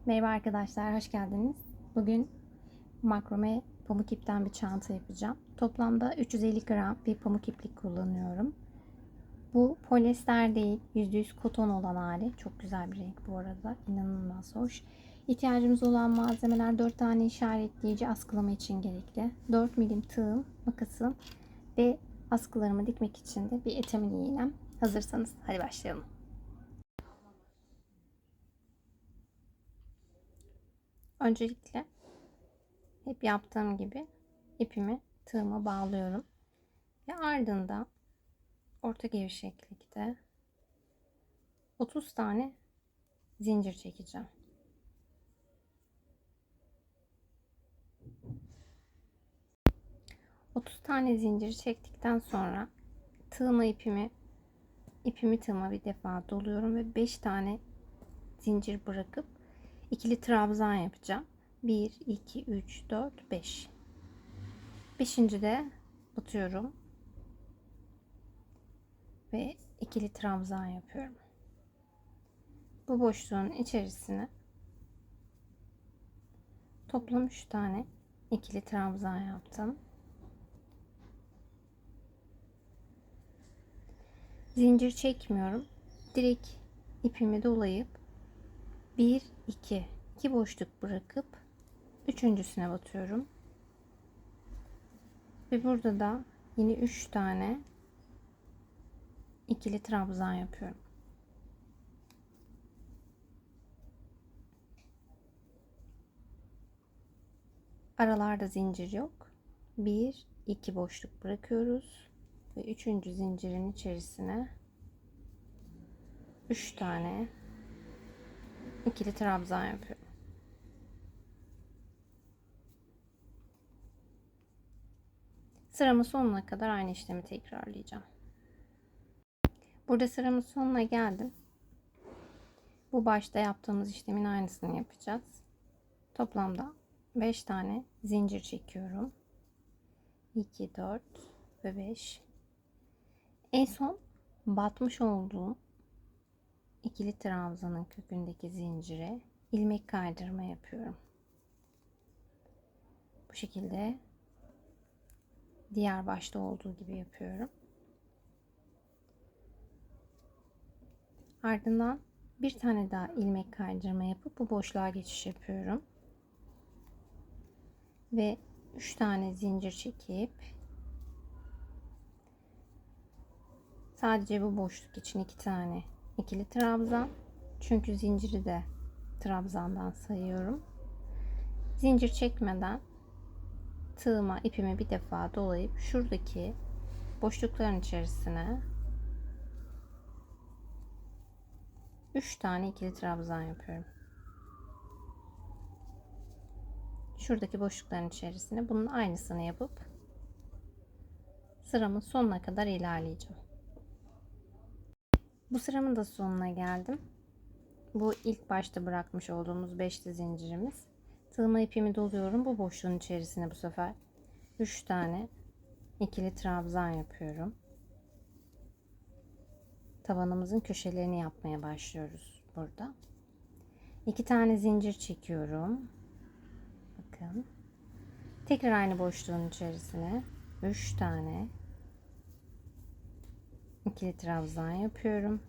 Merhaba arkadaşlar, hoş geldiniz. Bugün makrome pamuk ipten bir çanta yapacağım. Toplamda 350 gram bir pamuk iplik kullanıyorum. Bu polyester değil, %100 koton olan hali. Çok güzel bir renk bu arada, inanılmaz hoş. İhtiyacımız olan malzemeler 4 tane işaretleyici askılama için gerekli. 4 milim tığım, makasım ve askılarımı dikmek için de bir etemin iğnem. Hazırsanız hadi başlayalım. Öncelikle hep yaptığım gibi ipimi tığıma bağlıyorum ve ardından orta gevşeklikte 30 tane zincir çekeceğim. Otuz tane zincir çektikten sonra tığıma ipimi tığıma bir defa doluyorum ve 5 tane zincir bırakıp ikili trabzan yapacağım. 1 2 3 4 5. 5. de batıyorum ve ikili trabzan yapıyorum. Bu boşluğun içerisine toplam 3 tane ikili trabzan yaptım. Zincir çekmiyorum. Direkt ipimi dolayıp 1 2 boşluk bırakıp üçüncüsüne batıyorum. Ve burada da yine 3 tane ikili trabzan yapıyorum. Aralarda zincir yok. 1 2 boşluk bırakıyoruz ve üçüncü zincirin içerisine 3 tane ikili trabzan yapıyorum. Sıramın sonuna kadar aynı işlemi tekrarlayacağım. Burada sıramın sonuna geldim. Bu başta yaptığımız işlemin aynısını yapacağız. Toplamda 5 tane zincir çekiyorum. 2 4 ve 5. En son batmış olduğum ikili trabzanın kökündeki zincire ilmek kaydırma yapıyorum. Bu şekilde diğer başta olduğu gibi yapıyorum. Ardından bir tane daha ilmek kaydırma yapıp bu boşluğa geçiş yapıyorum. Ve 3 tane zincir çekip sadece bu boşluk için 2 tane ikili trabzan, çünkü zinciri de trabzandan sayıyorum. Zincir çekmeden tığıma ipimi bir defa dolayıp şuradaki boşlukların içerisine 3 tane ikili trabzan yapıyorum. Şuradaki boşlukların içerisine bunun aynısını yapıp sıramın sonuna kadar ilerleyeceğim. Bu sıramın da sonuna geldim. Bu ilk başta bırakmış olduğumuz 5'li zincirimiz. Tığıma ipimi doluyorum. Bu boşluğun içerisine bu sefer 3 tane ikili trabzan yapıyorum. Tabanımızın köşelerini yapmaya başlıyoruz burada. 2 tane zincir çekiyorum. Bakın. Tekrar aynı boşluğun içerisine 3 tane ikili trabzan yapıyorum.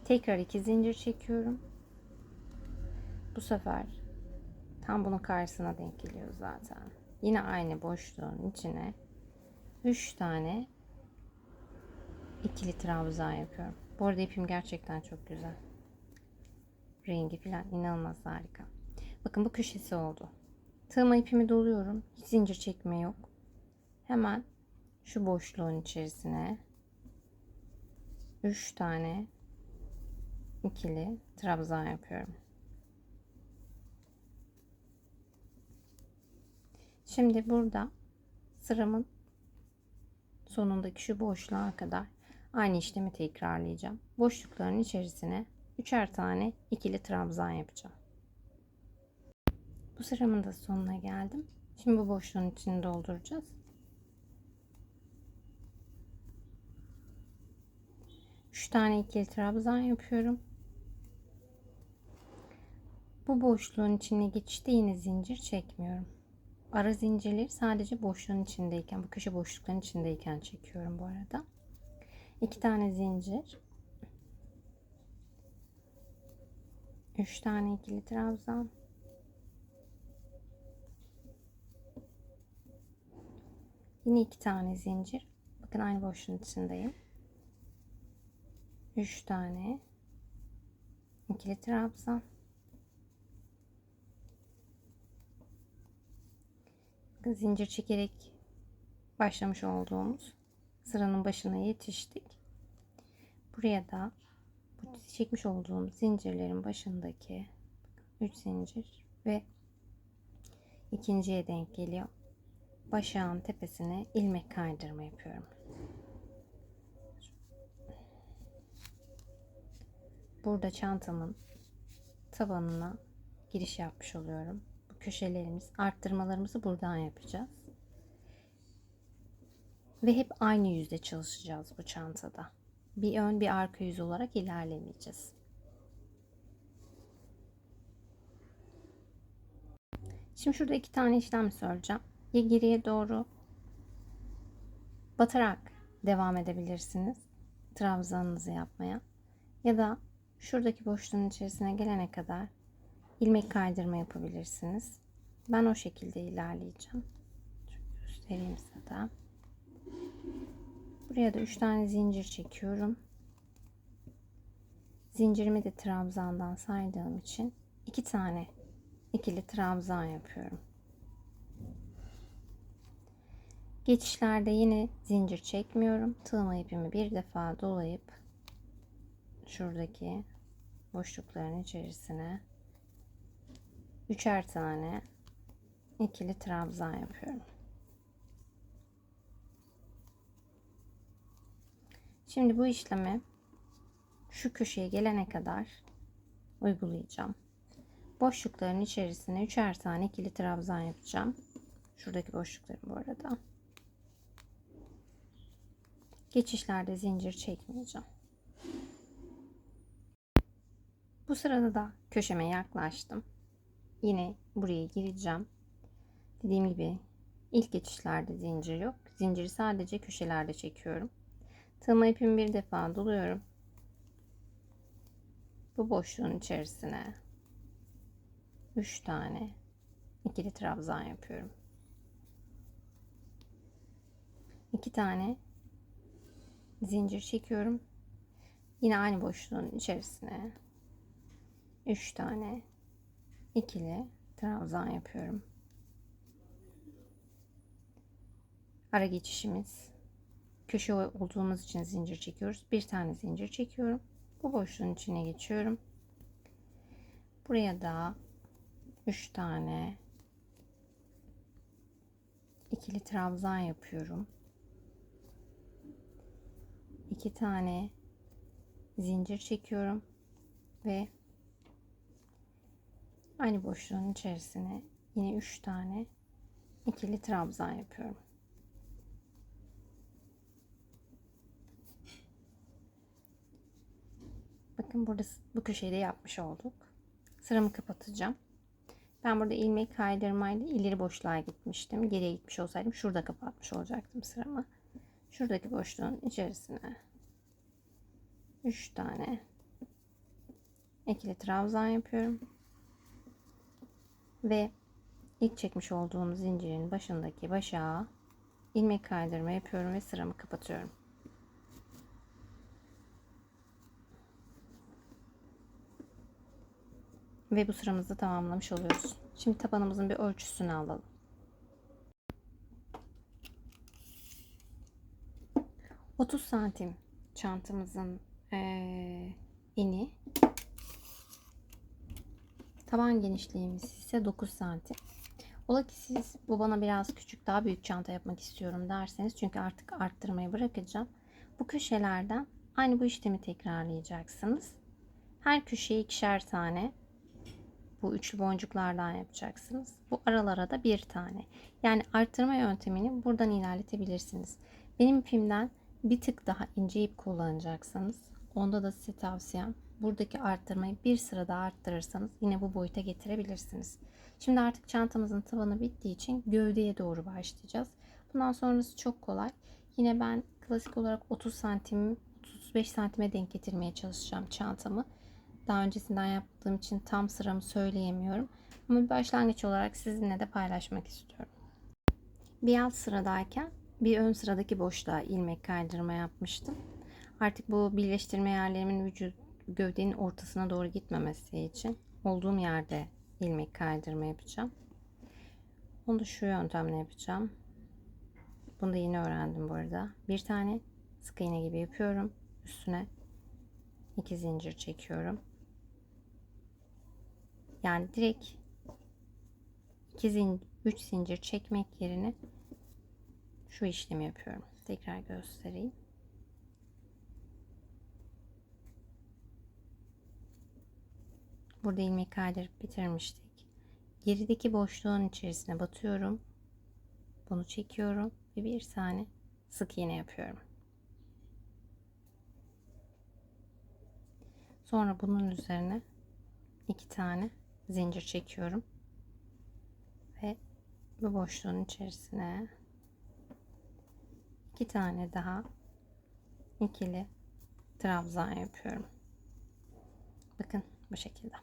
Tekrar 2 zincir çekiyorum. Bu sefer tam bunun karşısına denk geliyor zaten. Yine aynı boşluğun içine 3 tane ikili trabzan yapıyorum. Bu arada ipim gerçekten çok güzel. Rengi falan inanılmaz harika. Bakın bu köşesi oldu. Tığıma ipimi doluyorum. Hiç zincir çekme yok. Hemen şu boşluğun içerisine 3 tane ikili trabzan yapıyorum. Şimdi burada sıramın sonundaki şu boşluğa kadar aynı işlemi tekrarlayacağım. Boşlukların içerisine 3'er tane ikili trabzan yapacağım. Bu sıramın da sonuna geldim. Şimdi bu boşluğun içini dolduracağız. 3 tane ikili trabzan yapıyorum. Bu boşluğun içine geçişte yine zincir çekmiyorum. Ara zincirleri sadece boşluğun içindeyken, bu köşe boşlukların içindeyken çekiyorum bu arada. 2 tane zincir. 3 tane ikili trabzan. Yine 2 tane zincir. Bakın aynı boşluğun içindeyim. 3 tane ikili trabzan. Bakın zincir çekerek başlamış olduğumuz sıranın başına yetiştik. Buraya da bu çekmiş olduğum zincirlerin başındaki 3 zincir ve ikinciye denk geliyor. Başağın tepesine ilmek kaydırma yapıyorum. Burada çantamın tabanına giriş yapmış oluyorum. Bu köşelerimiz, arttırmalarımızı buradan yapacağız. Ve hep aynı yüzde çalışacağız bu çantada. Bir ön bir arka yüz olarak ilerlemeyeceğiz. Şimdi şurada 2 tane işlem söyleyeceğim. Ya geriye doğru batarak devam edebilirsiniz trabzanınızı yapmaya, ya da şuradaki boşluğun içerisine gelene kadar ilmek kaydırma yapabilirsiniz. Ben o şekilde ilerleyeceğim. Şöyle göstereyim size de. Buraya da 3 tane zincir çekiyorum. Zincirimi de trabzandan saydığım için 2 tane ikili trabzan yapıyorum. Geçişlerde yine zincir çekmiyorum. Tığma ipimi bir defa dolayıp şuradaki boşlukların içerisine 3'er tane ikili trabzan yapıyorum. Şimdi bu işlemi şu köşeye gelene kadar uygulayacağım. Boşlukların içerisine 3'er tane ikili trabzan yapacağım. Şuradaki boşlukları bu arada. Geçişlerde zincir çekmeyeceğim. Bu sırada da köşeme yaklaştım. Yine buraya gireceğim. Dediğim gibi ilk geçişlerde zincir yok. Zinciri sadece köşelerde çekiyorum. Tığma ipimi bir defa doluyorum. Bu boşluğun içerisine 3 tane ikili trabzan yapıyorum. 2 tane zincir çekiyorum. Yine aynı boşluğun içerisine 3 tane ikili trabzan yapıyorum. Ara geçişimiz, köşe olduğumuz için zincir çekiyoruz. Bir tane zincir çekiyorum. Bu boşluğun içine geçiyorum. Buraya da 3 tane ikili trabzan yapıyorum. 2 tane zincir çekiyorum ve aynı boşluğun içerisine yine 3 tane ikili trabzan yapıyorum. Bakın burada bu köşeyi de yapmış olduk. Sıramı kapatacağım. Ben burada ilmek kaydırmayla ileri boşluğa gitmiştim. Geriye gitmiş olsaydım şurada kapatmış olacaktım sıramı. Şuradaki boşluğun içerisine 3 tane ikili trabzan yapıyorum. Ve ilk çekmiş olduğum zincirin başındaki başağa ilmek kaydırma yapıyorum ve sıramı kapatıyorum. Ve bu sıramızı tamamlamış oluyoruz. Şimdi tabanımızın bir ölçüsünü alalım. ...30 santim çantamızın eni. Taban genişliğimiz ise 9 santim. Ola ki siz bu bana biraz küçük, daha büyük çanta yapmak istiyorum derseniz, çünkü artık arttırmayı bırakacağım. Bu köşelerden aynı bu işlemi tekrarlayacaksınız. Her köşeye 2'şer tane bu üçlü boncuklardan yapacaksınız. Bu aralara da bir tane. Yani arttırma yöntemini buradan ilerletebilirsiniz. Benim ipimden bir tık daha ince ip kullanacaksanız Onda da size tavsiyem, buradaki arttırmayı bir sıra daha arttırırsanız yine bu boyuta getirebilirsiniz. Şimdi artık çantamızın tabanı bittiği için gövdeye doğru başlayacağız. Bundan sonrası çok kolay. Yine ben klasik olarak 30 santim 35 santime denk getirmeye çalışacağım çantamı. Daha öncesinden yaptığım için tam sıramı söyleyemiyorum. Ama bir başlangıç olarak sizinle de paylaşmak istiyorum. Bir alt sıradayken bir ön sıradaki boşluğa ilmek kaydırma yapmıştım. Artık bu birleştirme yerlerimin gövdenin ortasına doğru gitmemesi için olduğum yerde ilmek kaydırma yapacağım. Onu da şu yöntemle yapacağım. Bunu da yeni öğrendim bu arada. Bir tane sık iğne gibi yapıyorum. Üstüne 2 zincir çekiyorum. Yani direkt 3 zincir çekmek yerine şu işlemi yapıyorum. Tekrar göstereyim. Burada ilmek kaydırıp bitirmiştik. Gerideki boşluğun içerisine batıyorum. Bunu çekiyorum ve bir tane sık iğne yapıyorum. Sonra bunun üzerine 2 tane zincir çekiyorum ve bu boşluğun içerisine 2 tane daha ikili trabzan yapıyorum. Bakın bu şekilde.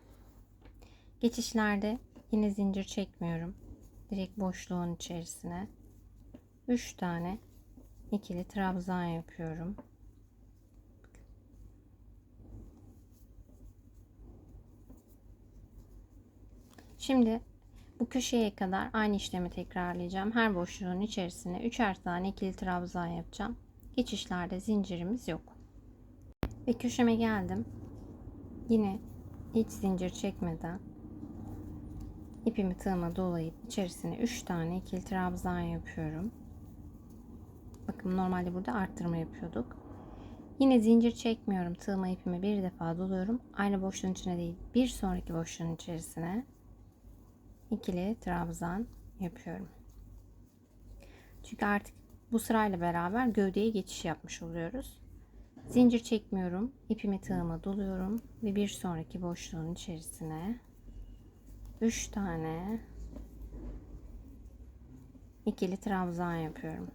Geçişlerde yine zincir çekmiyorum. Direkt boşluğun içerisine 3 tane ikili trabzan yapıyorum. Şimdi bu köşeye kadar aynı işlemi tekrarlayacağım. Her boşluğun içerisine 3'er tane ikili trabzan yapacağım. Geçişlerde zincirimiz yok. Ve köşeme geldim. Yine hiç zincir çekmeden ipimi tığıma dolayıp içerisine 3 tane ikili trabzan yapıyorum. Bakın normalde burada arttırma yapıyorduk. Yine zincir çekmiyorum. Tığıma ipimi bir defa doluyorum. Aynı boşluğun içine değil, bir sonraki boşluğun içerisine ikili trabzan yapıyorum. Çünkü artık bu sırayla beraber gövdeye geçiş yapmış oluyoruz. Zincir çekmiyorum. İpimi tığıma doluyorum ve bir sonraki boşluğun içerisine 3 tane ikili trabzan yapıyorum.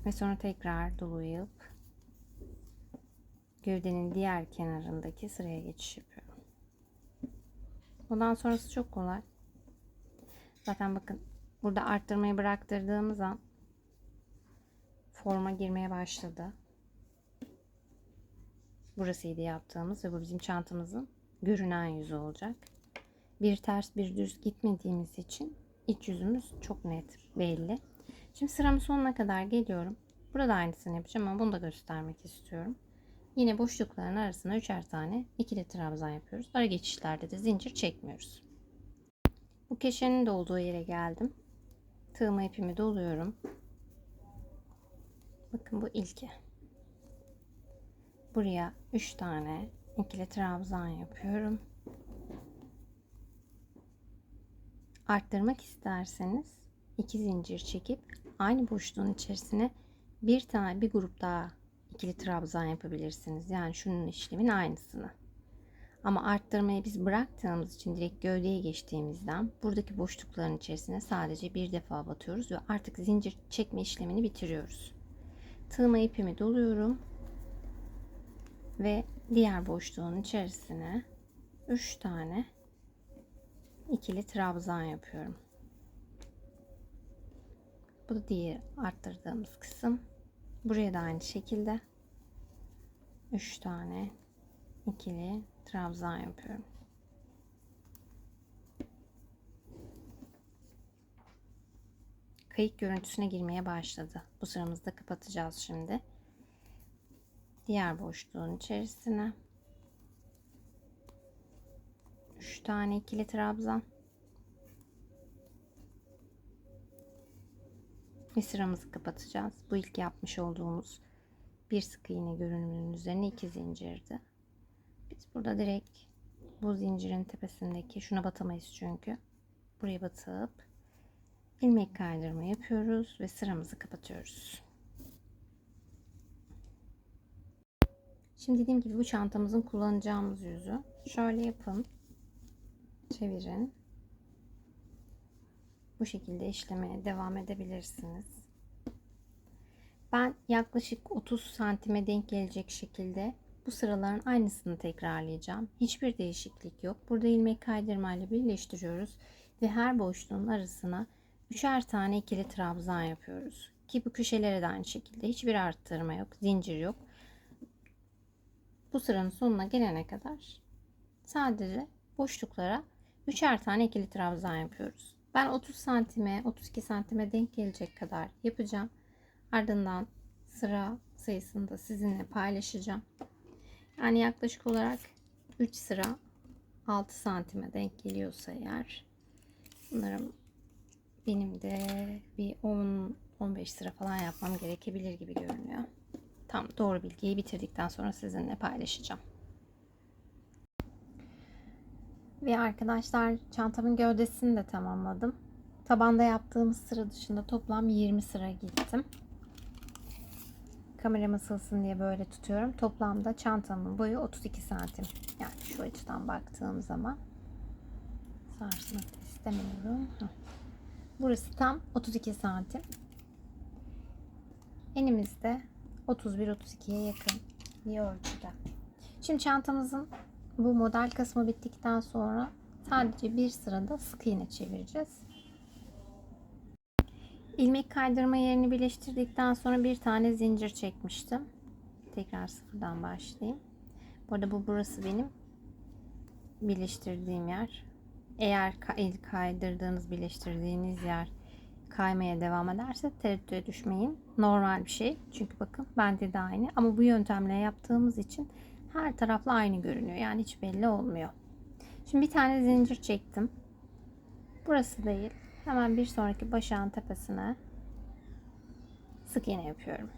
Ve sonra tekrar dolayıp gövdenin diğer kenarındaki sıraya geçiş yapıyorum. Bundan sonrası çok kolay. Zaten bakın burada arttırmayı bıraktırdığımız an forma girmeye başladı. Burasıydı yaptığımız ve bu bizim çantamızın görünen yüzü olacak. Bir ters bir düz gitmediğimiz için iç yüzümüz çok net belli. Şimdi sıramın sonuna kadar geliyorum. Burada aynısını yapacağım ama bunu da göstermek istiyorum. Yine boşlukların arasına 3'er tane ikili trabzan yapıyoruz. Ara geçişlerde de zincir çekmiyoruz. Bu köşenin de olduğu yere geldim. Tığıma ipimi doluyorum. Bakın bu ilki. Buraya 3 tane ikili trabzan yapıyorum. Arttırmak isterseniz 2 zincir çekip aynı boşluğun içerisine bir grup daha ikili trabzan yapabilirsiniz. Yani şunun işlemin aynısını. Ama arttırmayı biz bıraktığımız için direkt gövdeye geçtiğimizden buradaki boşlukların içerisine sadece bir defa batıyoruz ve artık zincir çekme işlemini bitiriyoruz. Tığıma ipimi doluyorum ve diğer boşluğun içerisine 3 tane ikili trabzan yapıyorum. Bu da diğer arttırdığımız kısım. Buraya da aynı şekilde 3 tane ikili trabzan yapıyorum. Kayık görüntüsüne girmeye başladı. Bu sıramızı da kapatacağız şimdi. Diğer boşluğun içerisine 3 tane ikili trabzan ve sıramızı kapatacağız. Bu ilk yapmış olduğumuz bir sık iğne görünümünün üzerine 2 zincirdi. Biz burada direkt bu zincirin tepesindeki şuna batamayız çünkü. Buraya batıp ilmek kaydırma yapıyoruz ve sıramızı kapatıyoruz. Şimdi dediğim gibi bu çantamızın kullanacağımız yüzü. Şöyle yapın. Çevirin. Bu şekilde işlemeye devam edebilirsiniz. Ben yaklaşık 30 santime denk gelecek şekilde bu sıraların aynısını tekrarlayacağım. Hiçbir değişiklik yok. Burada ilmek kaydırma ile birleştiriyoruz ve her boşluğun arasına üçer tane ikili trabzan yapıyoruz. Ki bu köşelere de aynı şekilde hiçbir arttırma yok, zincir yok. Bu sıranın sonuna gelene kadar sadece boşluklara üçer tane ikili trabzan yapıyoruz. Ben 30 santime 32 santime denk gelecek kadar yapacağım. Ardından sıra sayısını da sizinle paylaşacağım. Yani yaklaşık olarak 3 sıra 6 santime denk geliyorsa eğer, bunların benim de bir 10-15 sıra falan yapmam gerekebilir gibi görünüyor. Tam doğru bilgiyi bitirdikten sonra sizinle paylaşacağım. Ve arkadaşlar, çantamın gövdesini de tamamladım. Tabanda yaptığımız sıra dışında toplam 20 sıra gittim. Kameram asılsın diye böyle tutuyorum. Toplamda çantamın boyu 32 santim. Yani şu açıdan baktığım zaman sarsmak istemiyorum. Burası tam 32 santim. Enimizde 31-32'ye yakın bir ölçüde. Şimdi çantamızın bu model kısmı bittikten sonra sadece bir sırada sık iğne çevireceğiz. İlmek kaydırma yerini birleştirdikten sonra bir tane zincir çekmiştim. Tekrar sıfırdan başlayayım. Bu arada burası benim birleştirdiğim yer. Eğer el kaydırdığınız, birleştirdiğiniz yer kaymaya devam ederse tereddüte düşmeyin. Normal bir şey. Çünkü bakın bende de aynı. Ama bu yöntemle yaptığımız için her tarafla aynı görünüyor. Yani hiç belli olmuyor. Şimdi bir tane zincir çektim. Burası değil. Hemen bir sonraki başağın tepesine sık iğne yapıyorum.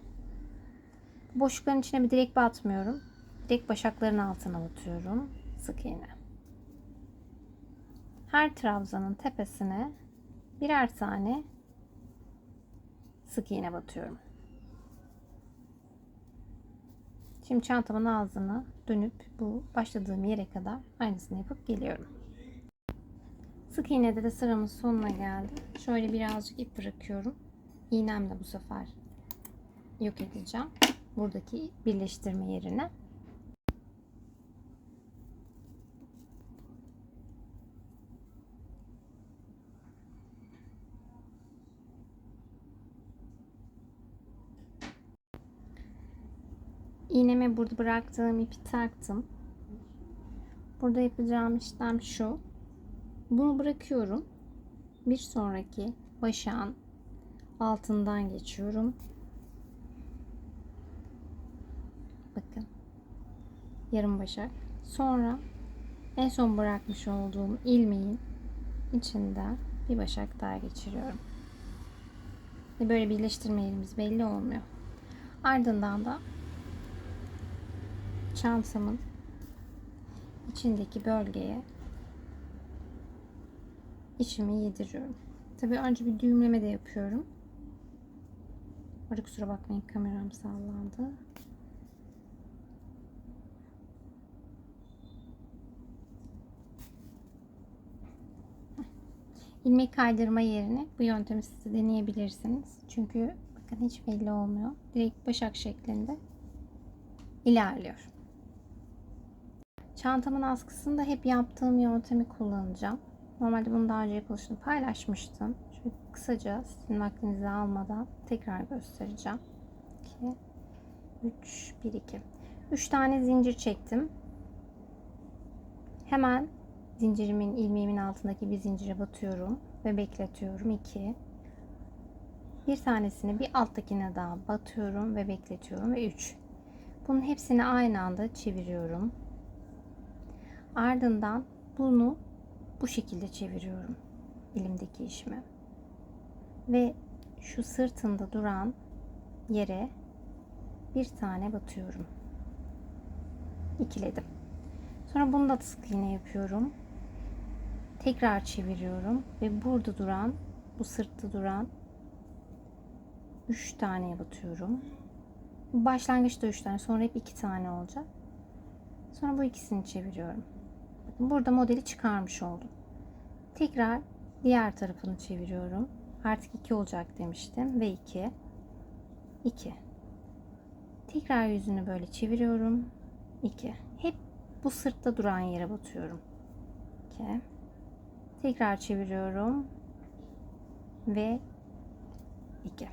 Boşlukların içine bir direkt batmıyorum. Direkt başakların altına batıyorum. Sık iğne. Her trabzanın tepesine birer tane sık iğne batıyorum. Şimdi çantamın ağzını dönüp bu başladığım yere kadar aynısını yapıp geliyorum. Sık iğnede de sıramın sonuna geldim. Şöyle birazcık ip bırakıyorum. İğnemle bu sefer yok edeceğim buradaki birleştirme yerine. İğneme burada bıraktığım ipi taktım. Burada yapacağım işlem şu. Bunu bırakıyorum. Bir sonraki başağın altından geçiyorum. Bakın. Yarım başak. Sonra en son bırakmış olduğum ilmeğin içinden bir başak daha geçiriyorum. Ve böyle birleştirme yerimiz belli olmuyor. Ardından da çantamın içindeki bölgeye içimi yediriyorum. Tabii önce bir düğümleme de yapıyorum. Orada kusura bakmayın, kameram sallandı. İlmek kaydırma yerine bu yöntemi siz de deneyebilirsiniz. Çünkü bakın hiç belli olmuyor. Direkt başak şeklinde ilerliyor. Çantamın askısında hep yaptığım yöntemi kullanacağım. Normalde bunu daha önce yapılışını paylaşmıştım. Şöyle kısaca sizin vaktinizi almadan tekrar göstereceğim. 2, 3, 1, 2. 3 tane zincir çektim. Hemen zincirimin, ilmeğimin altındaki bir zincire batıyorum ve bekletiyorum. 2. Bir tanesini bir alttakine daha batıyorum ve bekletiyorum ve 3. Bunun hepsini aynı anda çeviriyorum. Ardından bunu bu şekilde çeviriyorum elimdeki işimi. Ve şu sırtında duran yere bir tane batıyorum. İkiledim. Sonra bunu da sık iğne yapıyorum. Tekrar çeviriyorum ve burada duran, bu sırtta duran 3 taneye batıyorum. Başlangıçta 3 tane, sonra hep 2 tane olacak. Sonra bu ikisini çeviriyorum. Bakın burada modeli çıkarmış oldum. Tekrar diğer tarafını çeviriyorum. Artık 2 olacak demiştim ve 2. 2. Tekrar yüzünü böyle çeviriyorum. 2. Hep bu sırtta duran yere batıyorum. 2. Tekrar çeviriyorum ve 2.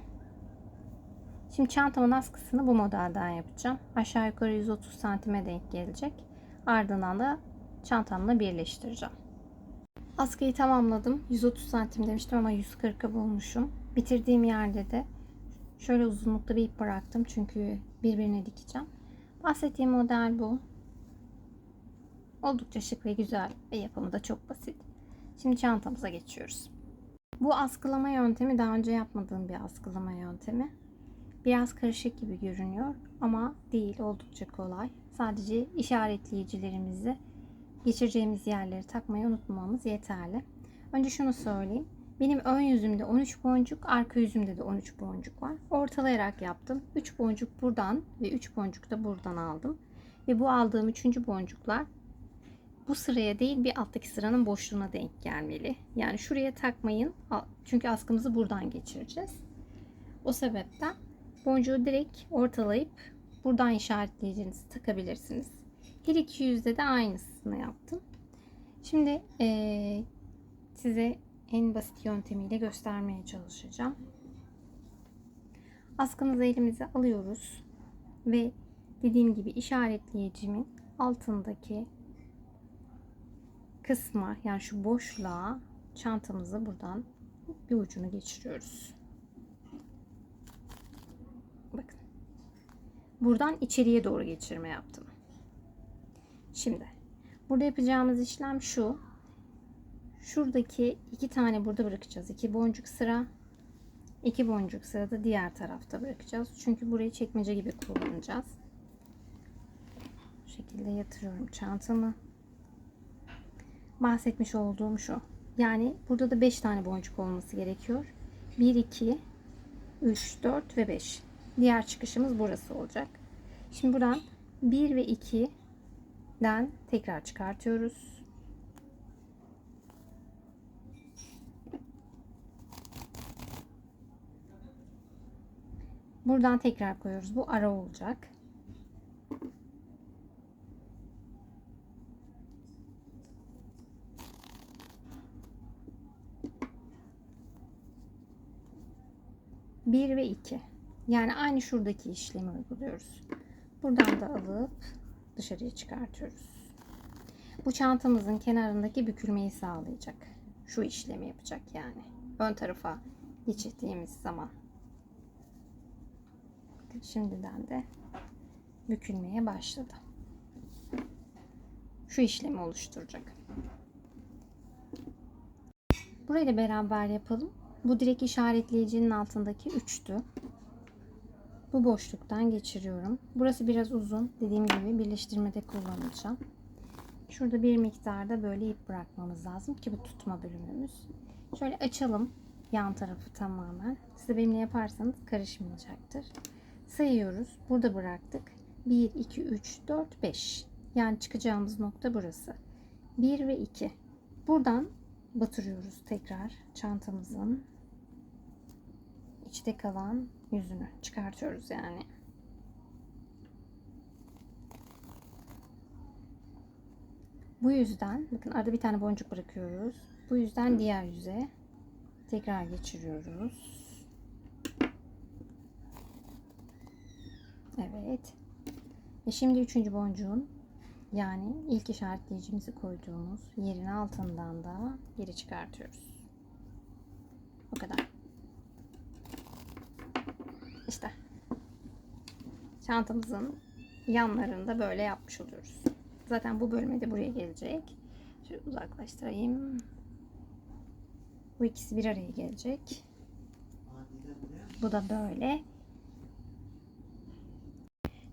Şimdi çantamın askısını bu modelden yapacağım. Aşağı yukarı 130 santime denk gelecek. Ardından da çantamla birleştireceğim. Askıyı tamamladım. 130 santim demiştim ama 140'a bulmuşum. Bitirdiğim yerde de şöyle uzunlukta bir ip bıraktım. Çünkü birbirine dikeceğim. Bahsettiğim model bu. Oldukça şık ve güzel ve yapımı da çok basit. Şimdi çantamıza geçiyoruz. Bu askılama yöntemi daha önce yapmadığım bir askılama yöntemi. Biraz karışık gibi görünüyor ama değil, oldukça kolay. Sadece işaretleyicilerimizi geçireceğimiz yerleri takmayı unutmamamız yeterli. Önce şunu söyleyeyim. Benim ön yüzümde 13 boncuk, arka yüzümde de 13 boncuk var. Ortalayarak yaptım. 3 boncuk buradan ve 3 boncuk da buradan aldım. Ve bu aldığım 3. boncuklar bu sıraya değil bir alttaki sıranın boşluğuna denk gelmeli. Yani şuraya takmayın. Çünkü askımızı buradan geçireceğiz. O sebepten boncuğu direkt ortalayıp buradan işaretleyicinizi takabilirsiniz. Her iki yüzde de aynısını yaptım. Şimdi size en basit yöntemiyle göstermeye çalışacağım. Askımızı elimize alıyoruz ve dediğim gibi işaretleyicimin altındaki kısma, yani şu boşluğa çantamızı buradan bir ucunu geçiriyoruz. Bakın. Buradan içeriye doğru geçirme yaptım. Şimdi burada yapacağımız işlem şu. Şuradaki 2 tane burada bırakacağız. 2 boncuk sıra. 2 boncuk sıra da diğer tarafta bırakacağız. Çünkü burayı çekmece gibi kullanacağız. Bu şekilde yatırıyorum çantamı. Bahsetmiş olduğum şu. Yani burada da 5 tane boncuk olması gerekiyor. 1, 2, 3, 4 ve 5. Diğer çıkışımız burası olacak. Şimdi buradan 1 ve 2'den tekrar çıkartıyoruz. Buradan tekrar koyuyoruz. Bu ara olacak. Bir ve 2. Yani aynı şuradaki işlemi uyguluyoruz. Buradan da alıp dışarıya çıkartıyoruz. Bu çantamızın kenarındaki bükülmeyi sağlayacak. Şu işlemi yapacak yani. Ön tarafa geçirdiğimiz zaman. Şimdiden de bükülmeye başladı. Şu işlemi oluşturacak. Burayı da beraber yapalım. Bu direkt işaretleyicinin altındaki 3'tü. Bu boşluktan geçiriyorum. Burası biraz uzun. Dediğim gibi birleştirmede kullanacağım. Şurada bir miktarda böyle ip bırakmamız lazım ki bu tutma bölümümüz. Şöyle açalım yan tarafı tamamen. Siz de benimle yaparsanız karışmayacaktır. Sayıyoruz. Burada bıraktık. 1, 2, 3, 4, 5. Yani çıkacağımız nokta burası. 1 ve 2. Buradan batırıyoruz tekrar çantamızın içte kalan yüzünü çıkartıyoruz yani. Bu yüzden bakın arada bir tane boncuk bırakıyoruz. Bu yüzden diğer yüze tekrar geçiriyoruz. Evet. Ve şimdi 3. boncuğun, yani ilk işaretleyicimizi koyduğumuz yerin altından da geri çıkartıyoruz. Bu kadar. İşte çantamızın yanlarında böyle yapmış oluyoruz. Zaten bu bölme de buraya gelecek. Şöyle uzaklaştırayım. Bu ikisi bir araya gelecek. Bu da böyle.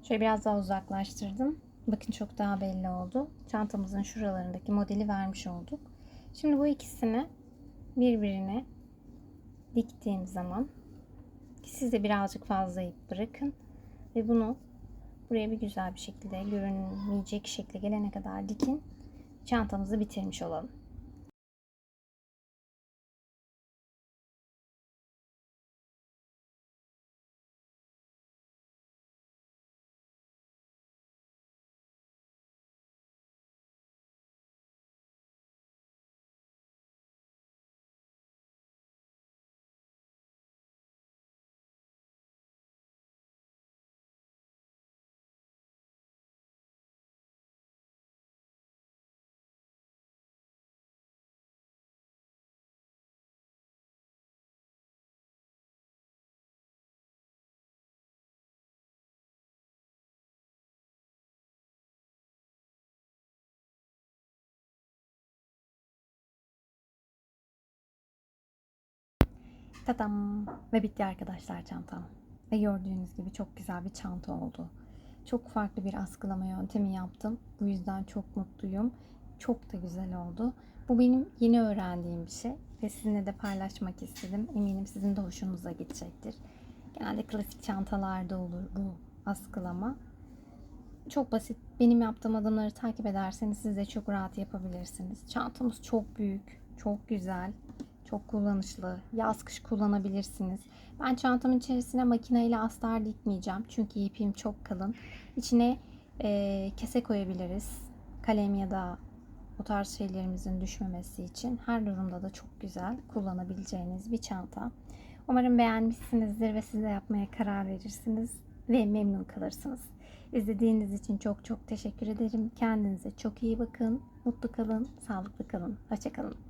Şöyle biraz daha uzaklaştırdım. Bakın çok daha belli oldu. Çantamızın şuralarındaki modeli vermiş olduk. Şimdi bu ikisini birbirine diktiğim zaman siz de birazcık fazla ip bırakın Ve bunu buraya bir güzel bir şekilde görünmeyecek şekle gelene kadar dikin. Çantamızı bitirmiş olalım. Tadam! Ve bitti arkadaşlar çantam. Ve gördüğünüz gibi çok güzel bir çanta oldu. Çok farklı bir askılama yöntemi yaptım. Bu yüzden çok mutluyum. Çok da güzel oldu. Bu benim yeni öğrendiğim bir şey. Ve sizinle de paylaşmak istedim. Eminim sizin de hoşunuza gidecektir. Genelde klasik çantalarda olur bu askılama. Çok basit. Benim yaptığım adımları takip ederseniz siz de çok rahat yapabilirsiniz. Çantamız çok büyük, çok güzel, çok kullanışlı. Yaz kış kullanabilirsiniz. Ben çantamın içerisine makineyle astar dikmeyeceğim. Çünkü ipim çok kalın. İçine kese koyabiliriz. Kalem ya da o tarz şeylerimizin düşmemesi için. Her durumda da çok güzel kullanabileceğiniz bir çanta. Umarım beğenmişsinizdir ve siz de yapmaya karar verirsiniz ve memnun kalırsınız. İzlediğiniz için çok çok teşekkür ederim. Kendinize çok iyi bakın. Mutlu kalın, sağlıklı kalın. Hoşça kalın.